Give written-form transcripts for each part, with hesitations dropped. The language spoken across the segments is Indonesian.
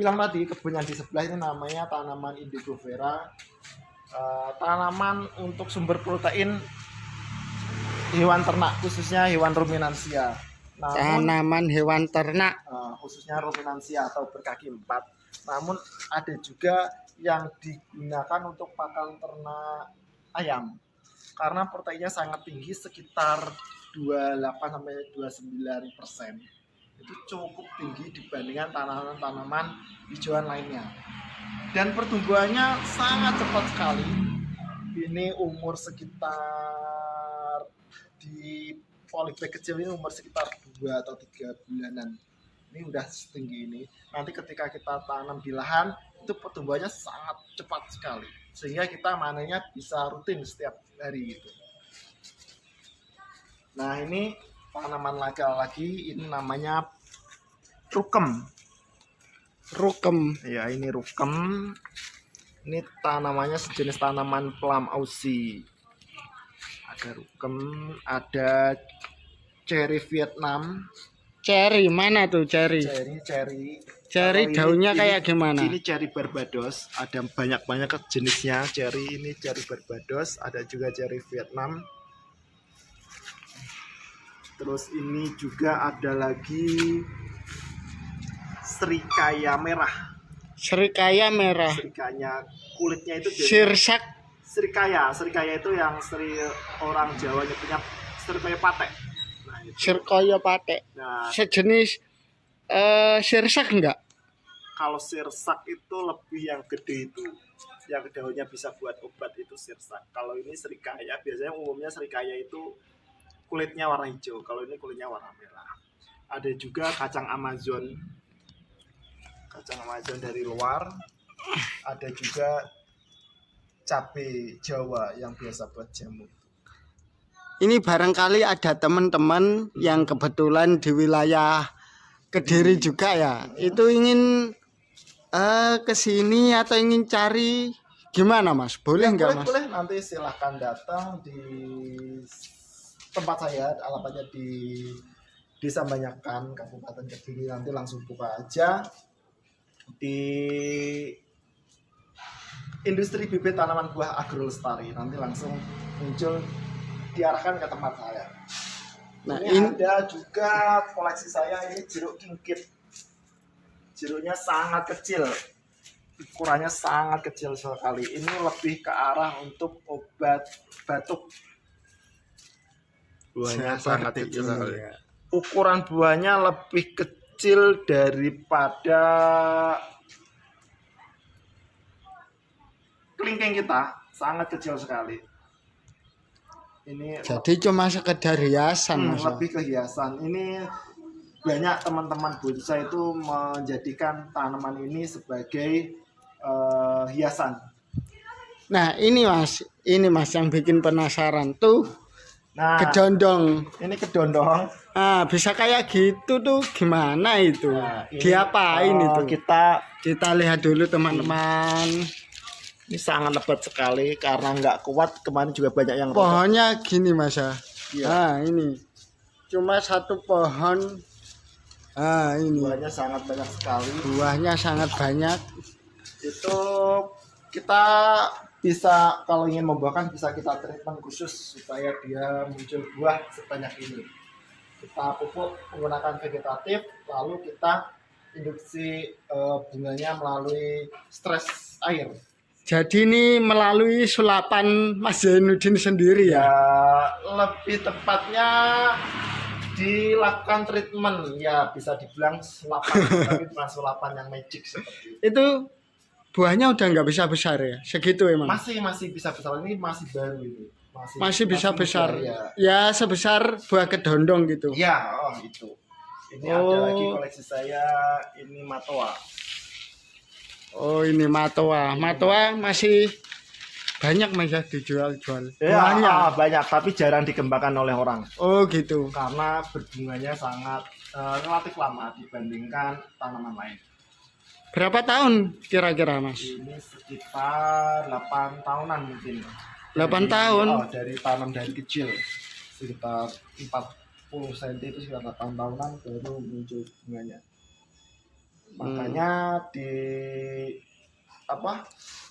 bilang tadi, kebun yang di sebelah ini namanya tanaman indigo vera, tanaman untuk sumber protein hewan ternak, khususnya hewan ruminansia. Tanaman hewan ternak, khususnya ruminansia atau berkaki empat. Namun ada juga yang digunakan untuk pakan ternak ayam, karena proteinnya sangat tinggi, sekitar 28-29%. Itu cukup tinggi dibandingkan tanaman-tanaman hijauan lainnya. Dan pertumbuhannya sangat cepat sekali. Ini umur sekitar di polybag kecil ini umur sekitar 2 atau 3 bulanan. Ini udah setinggi ini. Nanti ketika kita tanam di lahan, itu pertumbuhannya sangat cepat sekali. Sehingga kita manennya bisa rutin setiap hari gitu. Nah, ini tanaman lagi, ini namanya rukem. Ya, ini rukem. Ini tanamannya sejenis tanaman plum Aussie. Ada rukem, ada cherry Vietnam. Cherry mana tuh cherry? Cherry Daunnya kayak gimana? Ini cherry Barbados, ada banyak jenisnya. Cherry ini cherry Barbados, ada juga cherry Vietnam. Terus ini juga ada lagi serikaya merah. Serikaya merah. Serikanya kulitnya itu Sirsak. Serikaya itu yang orang Jawa nyebutnya serikaya patek. Nah, Serikaya patek. Nah, sejenis sirsak enggak? Kalau sirsak itu lebih yang gede itu, yang daunnya bisa buat obat, itu sirsak. Kalau ini serikaya, biasanya umumnya serikaya itu kulitnya warna hijau, kalau ini kulitnya warna merah. Ada juga kacang Amazon dari luar. Ada juga cabai Jawa yang biasa buat jamu. Ini barangkali ada teman-teman yang kebetulan di wilayah Kediri juga ya, itu ingin ke sini atau ingin cari gimana Mas? Boleh nggak Mas? Boleh, nanti silahkan datang di tempat saya, alamatnya di Desa Banyakan, Kabupaten Kediri. Nanti langsung buka aja di Industri Bibit Tanaman Buah Agrolestari. Nanti langsung muncul, diarahkan ke tempat saya. Nah, ini ada juga koleksi saya, ini jeruk kingkit. Jeruknya sangat kecil, ukurannya sangat kecil sekali. Ini lebih ke arah untuk obat batuk. Buahnya sangat kecil sekali. Ukuran buahnya lebih kecil daripada kelingking kita, sangat kecil sekali. Ini jadi cuma sekedar hiasan, lebih ke hiasan. Ini banyak teman-teman bonsai itu menjadikan tanaman ini sebagai hiasan. Nah, ini mas yang bikin penasaran tuh. Nah, kedondong. Ini kedondong. Bisa kayak gitu tuh, gimana itu? Nah, diapain itu? Kita lihat dulu teman-teman. Ini sangat lebat sekali karena nggak kuat. Kemarin juga banyak yang pohonnya rotok. Gini mas ya. Nah, ini cuma satu pohon. Ini buahnya sangat banyak sekali. Buahnya sangat banyak. Itu kita bisa, kalau ingin membuahkan, bisa kita treatment khusus supaya dia muncul buah sebanyak ini. Kita pupuk menggunakan vegetatif, lalu kita induksi bunganya melalui stres air. Jadi ini melalui sulapan Mas Zainuddin sendiri ya? Lebih tepatnya dilakukan treatment, ya bisa dibilang sulapan, tapi bukan sulapan yang magic seperti itu. Buahnya udah nggak bisa besar ya? Segitu emang? Masih bisa besar, ini masih baru ini. Masih bisa besar ya, sebesar buah kedondong gitu. Ya, itu. Ini ada lagi koleksi saya, ini matoa. Ini matoa. Matoa masih banyak mas ya dijual-jual. Banyak, tapi jarang dikembangkan oleh orang. Oh gitu. Karena berbunganya sangat relatif lama dibandingkan tanaman lain. Berapa tahun kira-kira mas? Ini sekitar 8 tahunan mungkin. 8 tahun? Dari tanam dari kecil. Sekitar 40 cm itu sekitar 8 tahunan baru muncul bunganya. Makanya di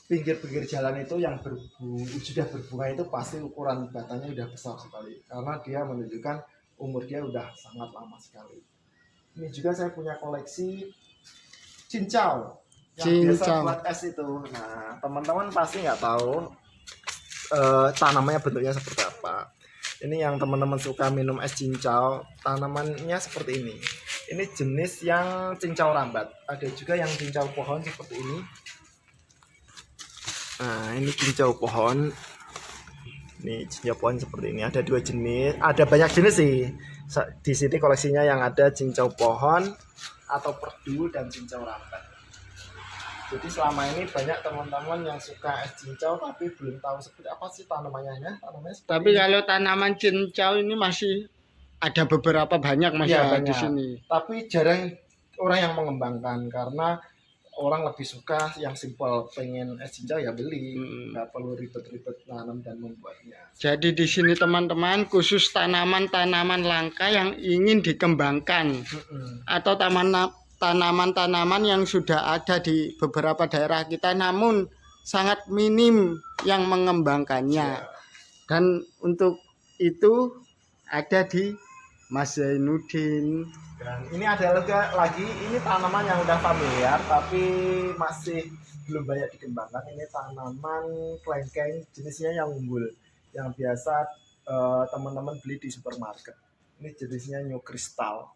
pinggir-pinggir jalan itu yang sudah berbunga itu pasti ukuran batangnya udah besar sekali, karena dia menunjukkan umur dia udah sangat lama sekali. Ini juga saya punya koleksi cincau yang biasa buat es itu. Nah, teman-teman pasti nggak tahu tanamannya bentuknya seperti apa. Ini yang teman-teman suka minum es cincau, tanamannya seperti ini. Ini jenis yang cincau rambat. Ada juga yang cincau pohon seperti ini. Nah, ini cincau pohon. Ini cincau pohon seperti ini. Ada 2 jenis. Ada banyak jenis sih. Di sini koleksinya yang ada cincau pohon atau perdu dan cincau rambat. Jadi selama ini banyak teman-teman yang suka es cincau tapi belum tahu seperti apa sih tanamannya. Tapi kalau tanaman cincau ini masih ada beberapa banyak ya, di sini. Tapi jarang orang yang mengembangkan karena orang lebih suka yang simpel, pengen es cincau ya beli, nggak perlu ribet-ribet nanam dan membuatnya. Jadi di sini teman-teman khusus tanaman-tanaman langka yang ingin dikembangkan atau tanaman-tanaman yang sudah ada di beberapa daerah kita namun sangat minim yang mengembangkannya. Dan untuk itu ada di Mas Zainuddin. Dan ini ada lagi, ini tanaman yang udah familiar tapi masih belum banyak dikembangkan. Ini tanaman kelengkeng jenisnya yang unggul, yang biasa teman-teman beli di supermarket. Ini jenisnya New Crystal.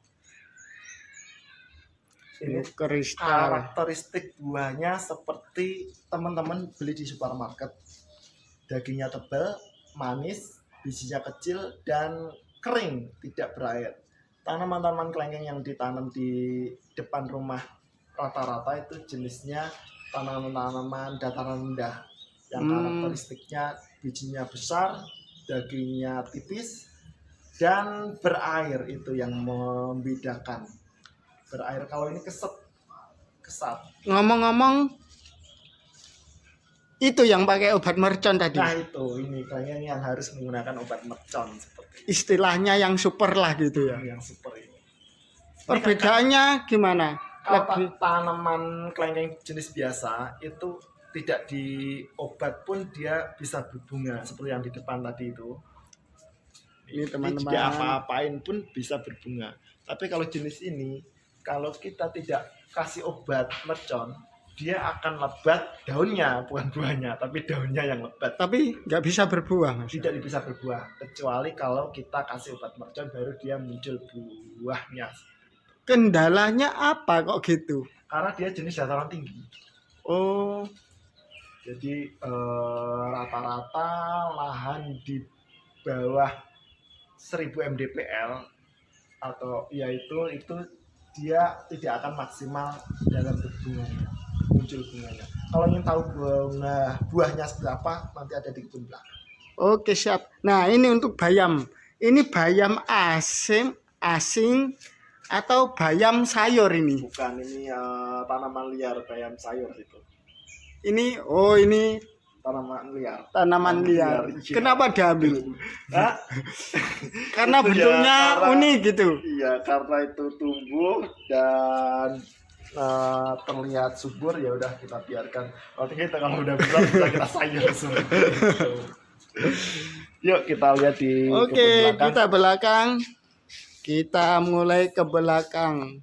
Ini karakteristik buahnya seperti teman-teman beli di supermarket. Dagingnya tebal, manis, bijinya kecil dan kering, tidak berair. Tanaman-tanaman kelengkeng yang ditanam di depan rumah rata-rata itu jenisnya tanaman-tanaman dataran rendah yang karakteristiknya bijinya besar, dagingnya tipis dan berair, itu yang membedakan. Berair, kalau ini kesat. Ngomong-ngomong itu yang pakai obat mercon tadi. Nah itu, ini kayaknya yang harus menggunakan obat mercon seperti istilahnya yang super lah gitu ya. Yang super ini. Perbedaannya gimana? Kalau tanaman kelengkeng jenis biasa itu tidak diobat pun dia bisa berbunga seperti yang di depan tadi itu. Ini teman-teman, tidak apa-apain pun bisa berbunga. Tapi kalau jenis ini, kalau kita tidak kasih obat mercon, dia akan lebat daunnya, bukan buahnya, tapi daunnya yang lebat. Tapi nggak bisa berbuah, Mas. Tidak bisa berbuah, kecuali kalau kita kasih obat mercon baru dia muncul buahnya. Kendalanya apa kok gitu? Karena dia jenis dataran tinggi. Oh, jadi rata-rata lahan di bawah 1000 mdpl atau yaitu dia tidak akan maksimal dalam berbunganya, muncul bunganya. Kalau ingin tahu buahnya seperti apa, nanti ada di kebun belakang. oke siap. Nah ini untuk bayam. Ini bayam asing atau bayam sayur ini? Bukan, ini tanaman liar, bayam sayur itu. Ini Tanaman liar. tanaman liar. Iya. Kenapa diambil? Hah? Karena Itu ya, bentuknya unik gitu. Iya, karena itu tumbuh dan terlihat subur, ya udah kita biarkan. Kalau udah besar bisa kita sayur semua. Yuk kita lihat di Oke, kebun belakang. kita belakang. Kita mulai ke belakang.